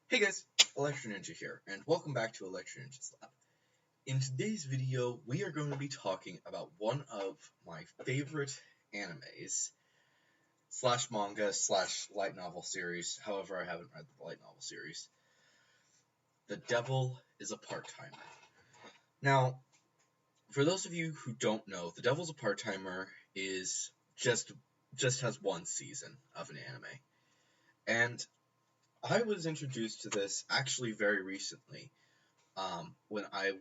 Hey guys, Electro Ninja here, and welcome back to Electro Ninja's Lab. In today's video, we are going to be talking about one of my favorite animes, slash manga, slash light novel series, however I haven't read the light novel series. The Devil is a Part-Timer. Now, for those of you who don't know, The Devil's a Part-Timer is just has one season of an anime. And I was introduced to this actually very recently. When I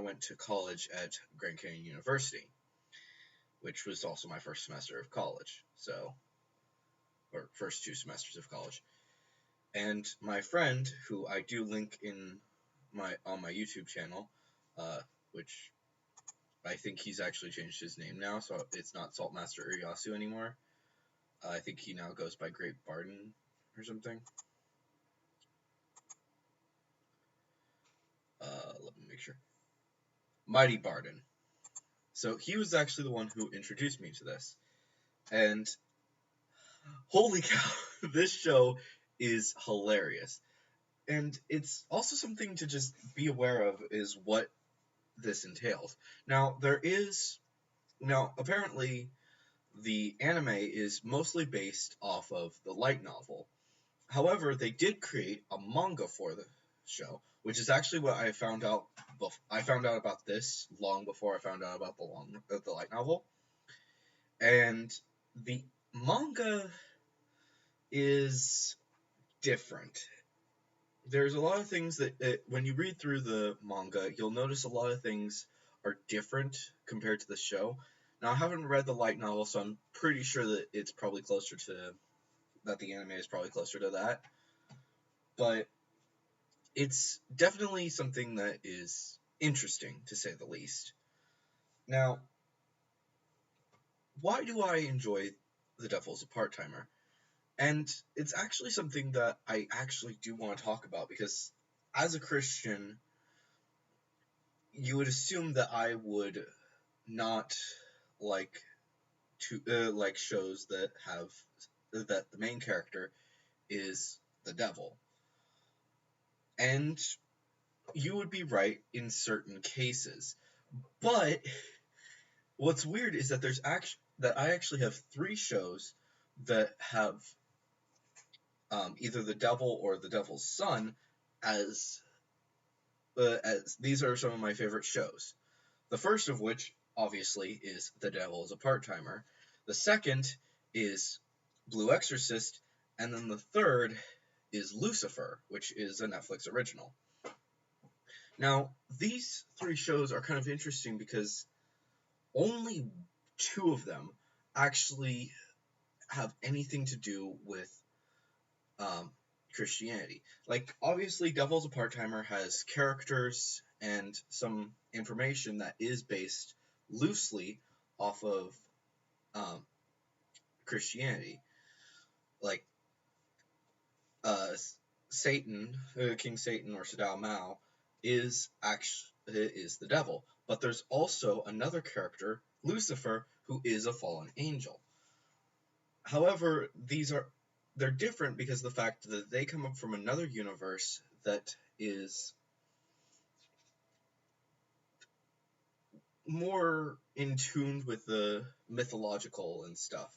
went to college at Grand Canyon University, which was also my first semester of college, or first 2 semesters of college. And my friend, who I do link on my YouTube channel, which I think he's actually changed his name now, so it's not Saltmaster Uriyasu anymore. I think he now goes by Great Barden or something. Let me make sure. Mighty Barden. So he was actually the one who introduced me to this. And holy cow, this show is hilarious. And it's also something to just be aware of is what this entails. Now, apparently, the anime is mostly based off of the light novel. However, they did create a manga for the show, which is actually what I found out. I found out about this long before I found out about the light novel. And the manga is different. There's a lot of things that when you read through the manga, you'll notice a lot of things are different compared to the show. Now, I haven't read the light novel, so I'm pretty sure that it's probably that the anime is probably closer to that. But it's definitely something that is interesting, to say the least. Now, why do I enjoy The Devil's a Part-Timer? And it's actually something that I actually do want to talk about, because as a Christian, you would assume that I would not like like shows that the main character is the devil. And you would be right in certain cases. But what's weird is that I actually have 3 shows that have either the devil or the devil's son as these are some of my favorite shows. The first of which, obviously, is The Devil is a Part-Timer. The second is Blue Exorcist. And then the third is Lucifer, which is a Netflix original. Now, these 3 shows are kind of interesting because only 2 of them actually have anything to do with Christianity. Like, obviously, Devil's a Part-Timer has characters and some information that is based loosely off of Christianity. Like, Satan, King Satan or Sadao Mao, is the devil. But there's also another character, Lucifer, who is a fallen angel. However, they're different because of the fact that they come up from another universe that is more in tune with the mythological and stuff,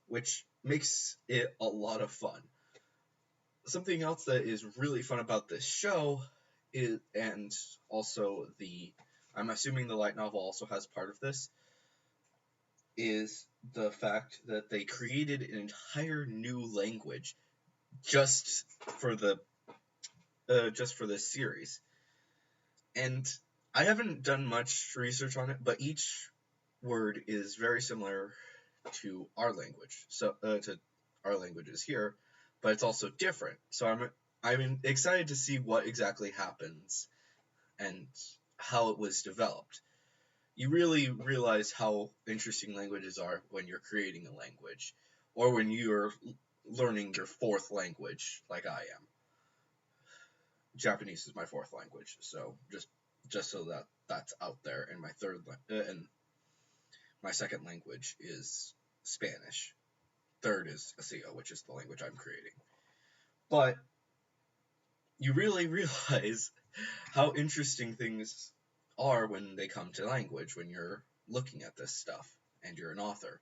which makes it a lot of fun. Something else that is really fun about this show is, and also I'm assuming the light novel also has part of this, is the fact that they created an entire new language just for this series. And I haven't done much research on it, but each word is very similar to our language, to our languages here, but it's also different. So I'm excited to see what exactly happens and how it was developed. You really realize how interesting languages are when you're creating a language, or when you're learning your 4th language, like I am. Japanese is my 4th language, so just so that's out there. And my 2nd language is Spanish. 3rd is Asio, which is the language I'm creating. But you really realize how interesting things are when they come to language, when you're looking at this stuff and you're an author.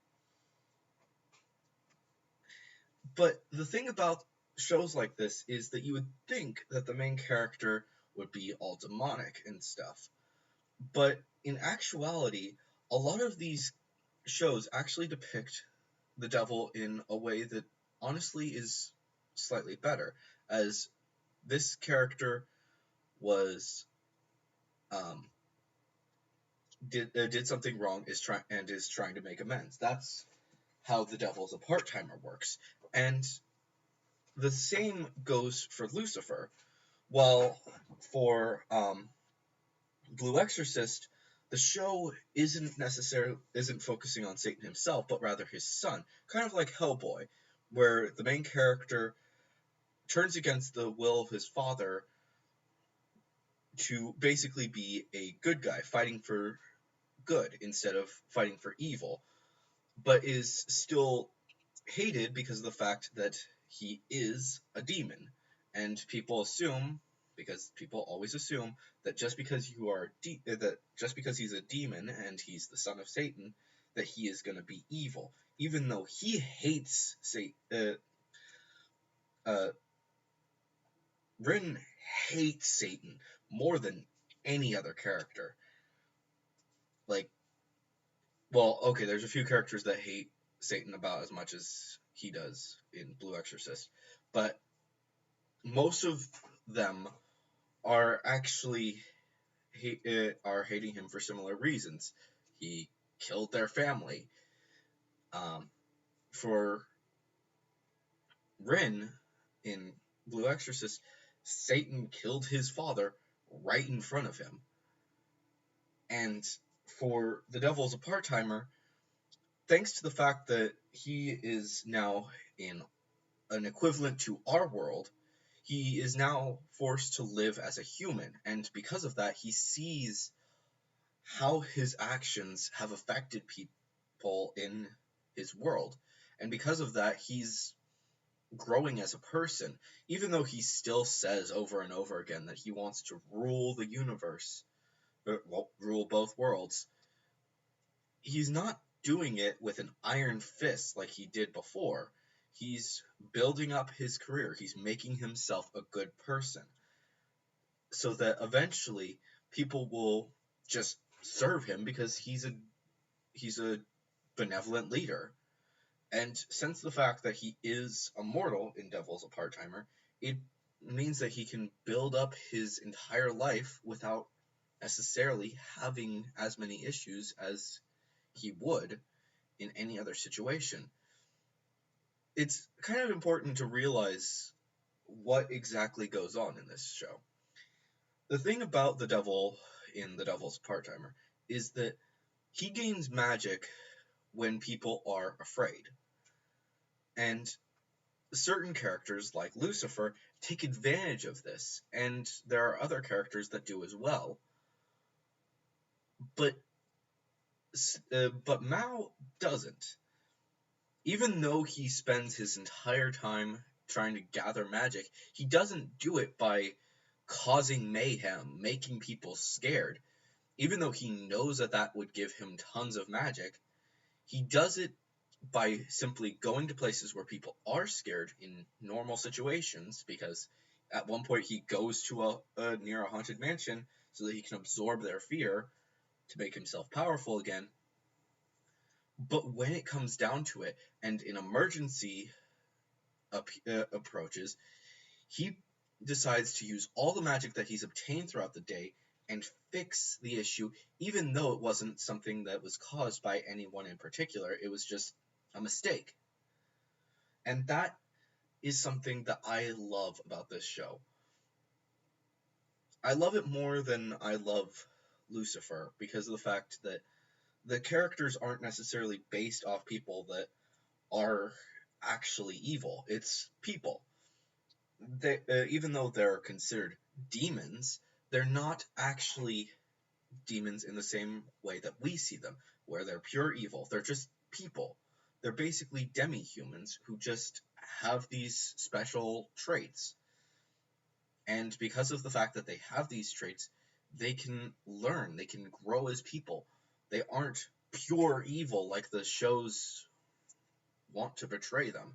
But the thing about shows like this is that you would think that the main character would be all demonic and stuff. But in actuality, a lot of these shows actually depict the devil in a way that honestly is slightly better, as this character was did something wrong is trying to make amends. That's how the devil's a part-timer works. And the same goes for Lucifer. While for Blue Exorcist, the show isn't focusing on Satan himself, but rather his son, kind of like Hellboy, where the main character turns against the will of his father to basically be a good guy, fighting for good instead of fighting for evil, but is still hated because of the fact that he is a demon. And people assume, because people always assume, that just because he's a demon and he's the son of Satan, that he is going to be evil, even though he hates Satan. Rin hates Satan more than any other character. Like, well, okay, there's a few characters that hate Satan about as much as he does in Blue Exorcist, but most of them are actually are hating him for similar reasons. He killed their family. For Rin in Blue Exorcist, Satan killed his father right in front of him. And for the devil's a part-timer, thanks to the fact that he is now in an equivalent to our world, he is now forced to live as a human, and because of that, he sees how his actions have affected people in his world, and because of that, he's growing as a person, even though he still says over and over again that he wants to rule the universe, rule both worlds. He's not doing it with an iron fist like he did before. He's building up his career. He's making himself a good person so that eventually people will just serve him because he's a benevolent leader. And since the fact that he is immortal in Devil's a Part-Timer, it means that he can build up his entire life without necessarily having as many issues as he would in any other situation. It's kind of important to realize what exactly goes on in this show. The thing about the devil in The Devil's Part-Timer is that he gains magic when people are afraid. And certain characters, like Lucifer, take advantage of this, and there are other characters that do as well. But Mao doesn't. Even though he spends his entire time trying to gather magic, he doesn't do it by causing mayhem, making people scared. Even though he knows that that would give him tons of magic, he does it by simply going to places where people are scared in normal situations, because at one point he goes to near a haunted mansion so that he can absorb their fear to make himself powerful again. But when it comes down to it, and an emergency approaches, he decides to use all the magic that he's obtained throughout the day and fix the issue, even though it wasn't something that was caused by anyone in particular. It was just a mistake. And that is something that I love about this show. I love it more than I love Lucifer because of the fact that the characters aren't necessarily based off people that are actually evil. It's people. Even though they're considered demons, they're not actually demons in the same way that we see them, where they're pure evil. They're just people. They're basically demi-humans who just have these special traits. And because of the fact that they have these traits, they can learn, they can grow as people. They aren't pure evil like the shows want to portray them.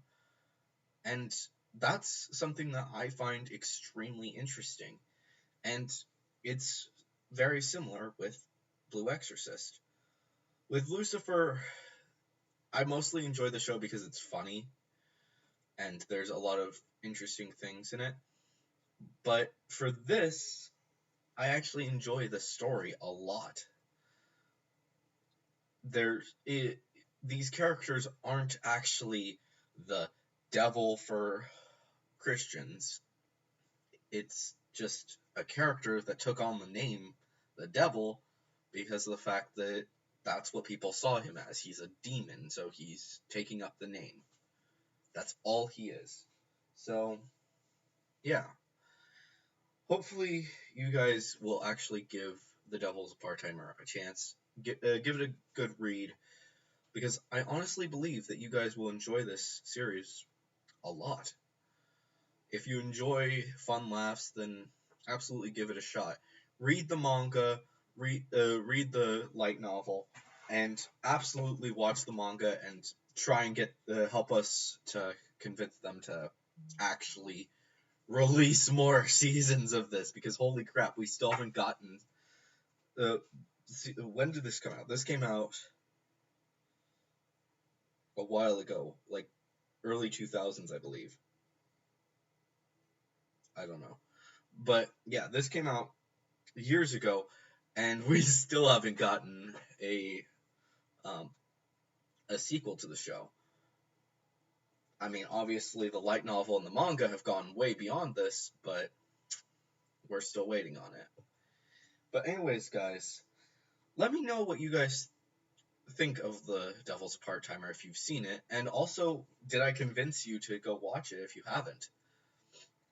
And that's something that I find extremely interesting. And it's very similar with Blue Exorcist. With Lucifer, I mostly enjoy the show because it's funny and there's a lot of interesting things in it. But for this, I actually enjoy the story a lot. These characters aren't actually the devil for Christians. It's just a character that took on the name the devil because of the fact that that's what people saw him as. He's a demon, so he's taking up the name. That's all he is. So, yeah. Hopefully, you guys will actually give The Devil's Part-Timer a chance. Give it a good read, because I honestly believe that you guys will enjoy this series a lot. If you enjoy fun laughs, then absolutely give it a shot. Read the manga, read the light novel, and absolutely watch the manga and try and help us to convince them to actually release more seasons of this, because holy crap, we still haven't gotten. When did this come out? This came out a while ago, like early 2000s, I believe. I don't know, but yeah, this came out years ago, and we still haven't gotten um, a sequel to the show. I mean, obviously, the light novel and the manga have gone way beyond this, but we're still waiting on it. But anyways, guys, let me know what you guys think of The Devil's Part-Timer if you've seen it, and also, did I convince you to go watch it if you haven't?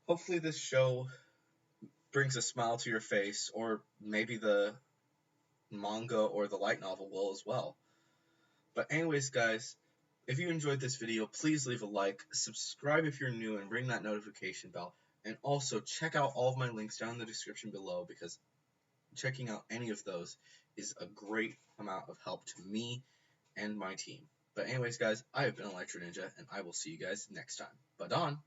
Hopefully this show brings a smile to your face, or maybe the manga or the light novel will as well. But anyways, guys, if you enjoyed this video, please leave a like, subscribe if you're new, and ring that notification bell. And also, check out all of my links down in the description below, because checking out any of those is a great amount of help to me and my team. But anyways, guys, I have been Electro Ninja, and I will see you guys next time. Badon!